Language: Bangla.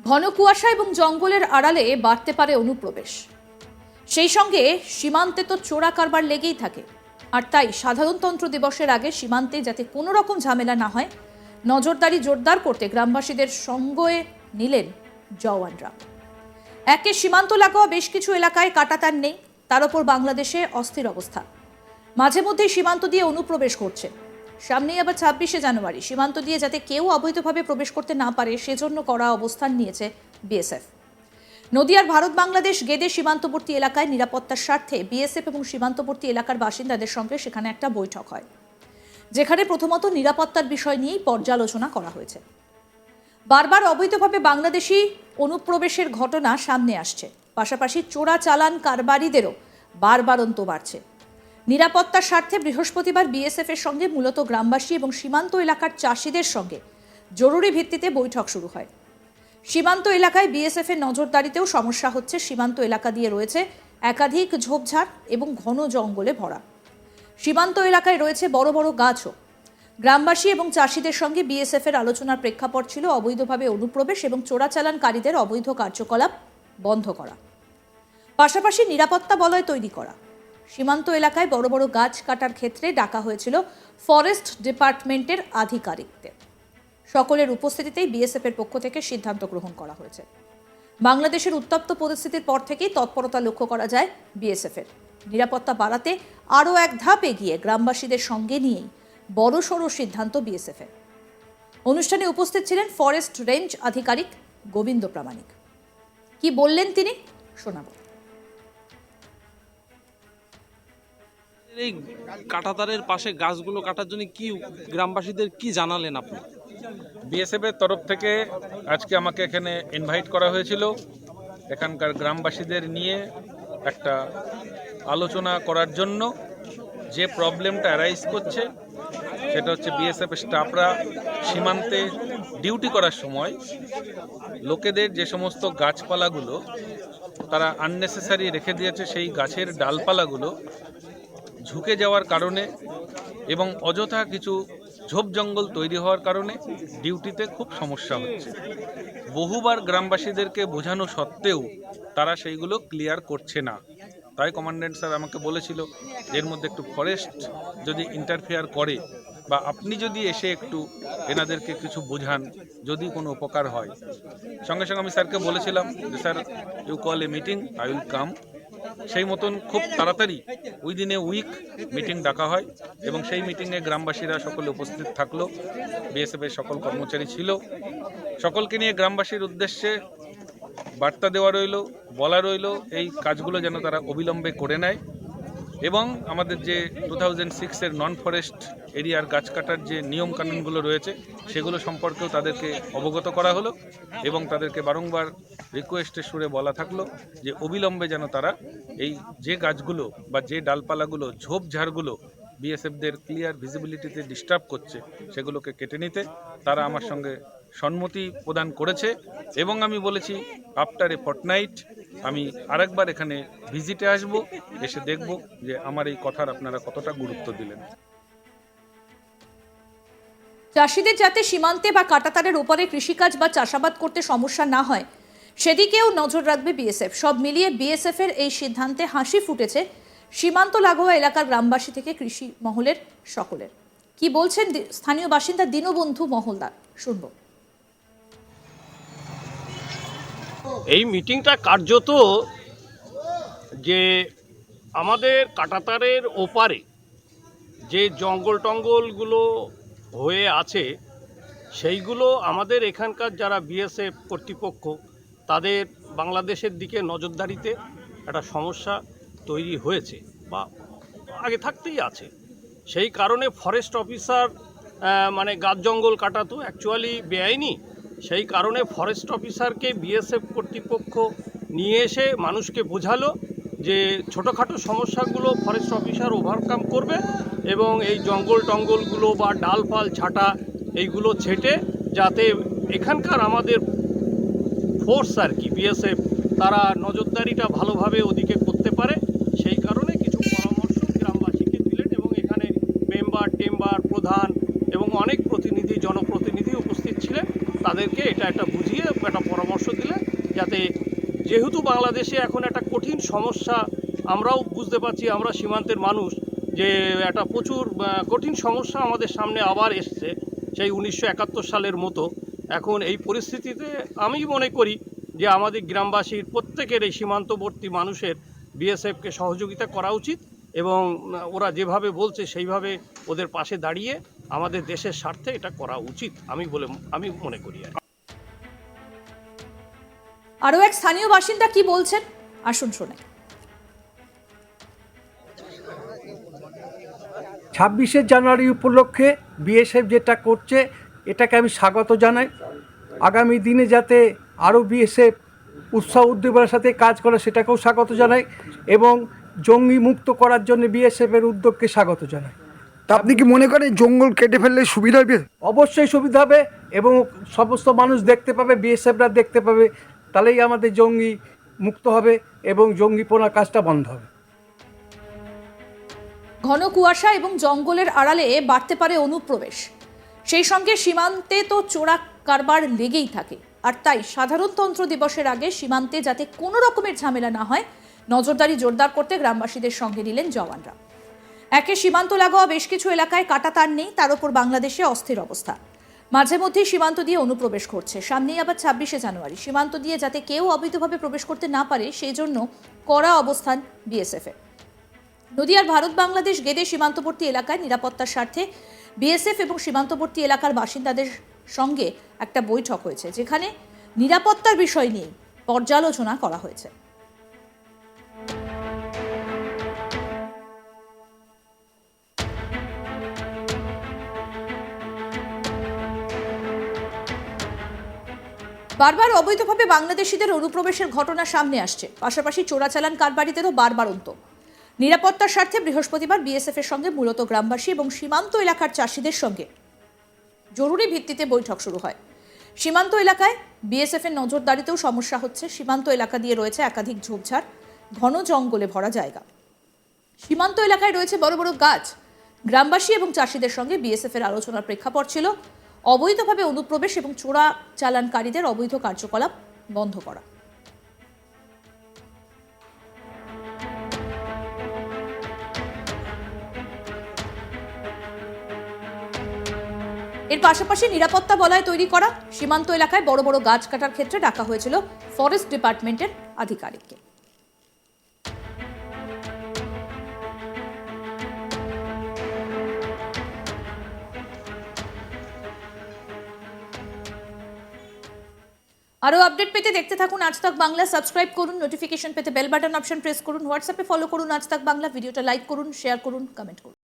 ঘন কুয়াশা এবং জঙ্গলের আড়ালে বাড়তে পারে অনুপ্রবেশ। সেই সঙ্গে সীমান্তে তো চোরা কারবার লেগেই থাকে। আর তাই সাধারণতন্ত্র দিবসের আগে সীমান্তে যাতে কোনো রকম ঝামেলা না হয়, নজরদারি জোরদার করতে গ্রামবাসীদের সঙ্গে নিলেন জওয়ানরা। একে সীমান্ত লাগোয়া বেশ কিছু এলাকায় কাঁটাতার নেই, তার ওপর বাংলাদেশে অস্থির অবস্থা। মাঝে মধ্যেই সীমান্ত দিয়ে অনুপ্রবেশ করছে। সামনেই আবার 26শে জানুয়ারি, সীমান্ত দিয়ে যাতে কেউ অবৈধভাবে প্রবেশ করতে না পারে সেজন্য কড়া অবস্থান নিয়েছে বিএসএফ। নদিয়ার ভারত বাংলাদেশ গেদে সীমান্তবর্তী এলাকায় নিরাপত্তার স্বার্থে বিএসএফ এবং সীমান্তবর্তী এলাকার বাসিন্দাদের সঙ্গে সেখানে একটা বৈঠক হয়, যেখানে প্রথমত নিরাপত্তার বিষয় নিয়েই পর্যালোচনা করা হয়েছে। বারবার অবৈধভাবে বাংলাদেশি অনুপ্রবেশের ঘটনা সামনে আসছে, পাশাপাশি চোরা চালান কারবারিদেরও বারবারন্ত বাড়ছে। নিরাপত্তার স্বার্থে বৃহস্পতিবার বিএসএফ এর সঙ্গে মূলত গ্রামবাসী এবং সীমান্ত এলাকার চাষিদের সঙ্গে জরুরি ভিত্তিতে বৈঠক শুরু হয়। সীমান্ত এলাকায় বিএসএফ এর নজরদারিতেও সমস্যা হচ্ছে। সীমান্ত এলাকা দিয়ে রয়েছে একাধিক ঝোপঝাড় এবং ঘন জঙ্গলে ভরা। সীমান্ত এলাকায় রয়েছে বড় বড় গাছও। গ্রামবাসী এবং চাষিদের সঙ্গে বিএসএফ এর আলোচনার প্রেক্ষাপট ছিল অবৈধভাবে অনুপ্রবেশ এবং চোরাচালানকারীদের অবৈধ কার্যকলাপ বন্ধ করা, পাশাপাশি নিরাপত্তা বলয় তৈরি করা। সীমান্ত এলাকায় বড় বড় গাছ কাটার ক্ষেত্রে ডাকা হয়েছিল ফরেস্ট ডিপার্টমেন্টের আধিকারিকদের। সকলের উপস্থিতিতেই বিএসএফ এর পক্ষ থেকে সিদ্ধান্ত গ্রহণ করা হয়েছে। বাংলাদেশের উত্তপ্ত পরিস্থিতির পর থেকেই তৎপরতা লক্ষ্য করা যায় বিএসএফ এর। নিরাপত্তা বাড়াতে আরও এক ধাপ এগিয়ে গ্রামবাসীদের সঙ্গে নিয়েই বড়সড় সিদ্ধান্ত বিএসএফ এর। অনুষ্ঠানে উপস্থিত ছিলেন ফরেস্ট রেঞ্জ আধিকারিক গোবিন্দ প্রামাণিক। কি বললেন তিনি, শোনাব। এই কাঁটাতারের পাশে গাছগুলো কাটার জন্য কি গ্রামবাসীদের কি জানালেন আপনি? বিএসএফ এর তরফ থেকে আজকে আমাকে এখানে ইনভাইট করা হয়েছিল এখানকার গ্রামবাসীদের নিয়ে একটা আলোচনা করার জন্য। যে প্রবলেমটা অ্যারাইজ করছে সেটা হচ্ছে বিএসএফ স্টাফরা সীমান্তে ডিউটি করার সময় লোকেদের যে সমস্ত গাছপালাগুলো তারা আননেসেসারি রেখে দিয়েছে, সেই গাছের ডালপালাগুলো ঝুঁকে যাওয়ার কারণে এবং অযথা কিছু ঝোপ জঙ্গল তৈরি হওয়ার কারণে ডিউটিতে খুব সমস্যা হচ্ছে। বহুবার গ্রামবাসীদেরকে বোঝানো সত্ত্বেও তারা সেইগুলো ক্লিয়ার করছে না। তাই কমান্ড্যান্ট স্যার আমাকে বলেছিল এর মধ্যে একটু ফরেস্ট যদি ইন্টারফেয়ার করে বা আপনি যদি এসে একটু এনাদেরকে কিছু বোঝান, যদি কোনো উপকার হয়। সঙ্গে সঙ্গে আমি স্যারকে বলেছিলাম যে sir you call a meeting, I will come. সেই মতন খুব তাড়াতাড়ি উইদিন এ উইক মিটিং ডাকা হয় এবং সেই মিটিংয়ে গ্রামবাসীরা সকলে উপস্থিত থাকলো। বিএসএফের সকল কর্মচারী ছিল। সকলকে নিয়ে গ্রামবাসীর উদ্দেশ্যে বার্তা দেওয়া রইল, বলা রইল এই কাজগুলো যেন তারা অবিলম্বে করে নেয় এবং আমাদের যে 2006-এর নন ফরেস্ট এরিয়ার গাছ কাটার যে নিয়ম কানুনগুলো রয়েছে সেগুলো সম্পর্কেও তাদেরকে অবগত করা হলো এবং তাদেরকে বারংবার রিকোয়েস্টের সুরে বলা থাকলো যে অবিলম্বে যেন তারা এই যে গাছগুলো বা যে ডালপালাগুলো ঝোপঝাড়গুলো বিএসএফদের ক্লিয়ার ভিজিবিলিটিতে ডিস্টার্ব করছে সেগুলোকে কেটে নিতে তারা আমার সঙ্গে সম্মতি প্রদান করেছে। এবং আমি বলেছি আফটার এ ফর্টনাইট আমি আরেকবার এখানে ভিজিটে আসব, এসে দেখব যে আমার এই কথার আপনারা কতটা গুরুত্ব দিলেন। চাষিদের যাতে সীমান্তে বা কাঁটাতারের উপরে কৃষিকাজ বা চাষাবাদ করতে সমস্যা না হয় সেদিকেও নজর রাখবে বিএসএফ। সব মিলিয়ে বিএসএফ এর এই সিদ্ধান্তে হাসি ফুটেছে সীমান্ত লাগোয়া এলাকার গ্রামবাসী থেকে কৃষি মহলের সকলের। কি বলছেন স্থানীয় বাসিন্দা দীনবন্ধু মহলদার, শুনব। এই মিটিংটা কার্যত যে আমাদের কাঁটাতারের ওপারে যে জঙ্গল টঙ্গলগুলো হয়ে আছে সেইগুলো আমাদের এখানকার যারা বিএসএফ কর্তৃপক্ষ তাদের বাংলাদেশের দিকে নজরদারিতে একটা সমস্যা তৈরি হয়েছে বা আগে থাকতেই আছে। সেই কারণে ফরেস্ট অফিসার মানে গাছ জঙ্গল কাটা তো অ্যাকচুয়ালি বেআইনি। সেই কারণে ফরেস্ট অফিসারকে বিএসএফ কর্তৃপক্ষ নিয়ে এসে মানুষকে বোঝালো যে ছোটোখাটো সমস্যাগুলো ফরেস্ট অফিসার ওভারকাম করবে এবং এই জঙ্গল টঙ্গলগুলো বা ডালফাল ছাটা এইগুলো ছেটে যাতে এখানকার আমাদের ফোর্স আর কি বিএসএফ তারা নজরদারিটা ভালোভাবে ওদিকে করতে পারে। সেই কারণে কিছু পরামর্শ গ্রামবাসীকে দিলেন এবং এখানে মেম্বার টেম্বার প্রধান এবং অনেক প্রতিনিধি জনপ্রতিনিধি উপস্থিত ছিলেন। তাদেরকে এটা একটা বুঝিয়ে একটা পরামর্শ পরামর্শ দিলে যাতে, যেহেতু বাংলাদেশে এখন একটা কঠিন সমস্যা, আমরাও বুঝতে পারছি, আমরা সীমান্তের মানুষ, যে একটা প্রচুর কঠিন সমস্যা আমাদের সামনে আবার এসছে সেই 1971 সালের মতো। এখন এই পরিস্থিতিতে আমি মনে করি যে আমাদের গ্রামবাসীর প্রত্যেকের, এই সীমান্তবর্তী মানুষের বিএসএফকে সহযোগিতা করা উচিত এবং ওরা যেভাবে বলছে সেইভাবে ওদের পাশে দাঁড়িয়ে আমাদের দেশের স্বার্থে এটা করা উচিত আমি মনে করি। আরও এক স্থানীয় বাসিন্দা কি বলছেন আসুন শোনাই। 26শে জানুয়ারি উপলক্ষে বিএসএফ যেটা করছে এটাকে আমি স্বাগত জানাই। আগামী দিনে যাতে আরও বিএসএফ উৎসাহ উদ্দীপনার সাথে কাজ করে সেটাকেও স্বাগত জানাই এবং জঙ্গি মুক্ত করার জন্য বিএসএফের উদ্যোগকে স্বাগত জানাই। তা আপনি কি মনে করেন জঙ্গল কেটে ফেললে সুবিধা হবে? অবশ্যই সুবিধা হবে এবং সমস্ত মানুষ দেখতে পাবে, বিএসএফরা দেখতে পাবে, তাহলেই আমাদের জঙ্গি মুক্ত হবে এবং জঙ্গিপনা কাজটা বন্ধ হবে। ঘন কুয়াশা এবং জঙ্গলের আড়ালে বাড়তে পারে অনুপ্রবেশ, সেই সঙ্গে সীমান্তে তো চোরা কারবার লেগেই থাকে। আর তাই সাধারণতন্ত্র দিবসের আগে সীমান্তে যাতে কোনো রকমের ঝামেলা না হয়, নজরদারি জোরদার করতে গ্রামবাসীদের সঙ্গে নিলেন জওয়ানরা। একে সীমান্ত লাগোয়া বেশ কিছু এলাকায় কাঁটাতার নেই, তার উপর বাংলাদেশে অস্থির অবস্থা। মাঝে মধ্যেই সীমান্ত দিয়ে অনুপ্রবেশ করছে। সামনেই আবার 26শে জানুয়ারি, সীমান্ত দিয়ে যাতে কেউ অবৈধভাবে প্রবেশ করতে না পারে সেই জন্য কড়া অবস্থান বিএসএফের। নদিয়ার ভারত বাংলাদেশ গেদে সীমান্তবর্তী এলাকায় নিরাপত্তার স্বার্থে বিএসএফ এবং সীমান্তবর্তী এলাকার বাসিন্দাদের সঙ্গে একটা বৈঠক হয়েছে, যেখানে নিরাপত্তার বিষয় নিয়ে পর্যালোচনা করা হয়েছে। বারবার অবৈধভাবে বাংলাদেশিদের অনুপ্রবেশের ঘটনা সামনে আসছে, পাশাপাশি চোরাচালান কারবারিদেরও বারবারন্ত। নিরাপত্তার স্বার্থে বৃহস্পতিবার বিএসএফ এর সঙ্গে মূলত গ্রামবাসী এবং সীমান্ত এলাকার চাষিদের সঙ্গে জরুরি ভিত্তিতে বৈঠক শুরু হয়। সীমান্ত এলাকায় বিএসএফ এর নজরদারিতেও সমস্যা হচ্ছে। সীমান্ত এলাকা দিয়ে রয়েছে একাধিক ঝোপঝাড়, ঘন জঙ্গলে ভরা জায়গা। সীমান্ত এলাকায় রয়েছে বড় বড় গাছ। গ্রামবাসী এবং চাষিদের সঙ্গে বিএসএফ এর আলোচনার প্রেক্ষাপট ছিল অবৈধভাবে অনুপ্রবেশ এবং চোরা চালানকারীদের অবৈধ কার্যকলাপ বন্ধ করা। এর পাশাপাশি নিরাপত্তা বলয় তৈরি করা, সীমান্ত এলাকায় বড় বড় গাছ কাটার ক্ষেত্রে ডাকা হয়েছিল ফরেস্ট ডিপার্টমেন্টের আধিকারিককে। আরও আপডেট পেতে দেখতে থাকুন আজ তাক বাংলা। সাবস্ক্রাইব করুন, নোটিফিকেশন পেতে বেল বাটন অপশন প্রেস করুন, হোয়াটসঅ্যাপে ফলো করুন আজ তাক বাংলা। ভিডিওটা লাইক করুন, শেয়ার করুন, কমেন্ট করুন।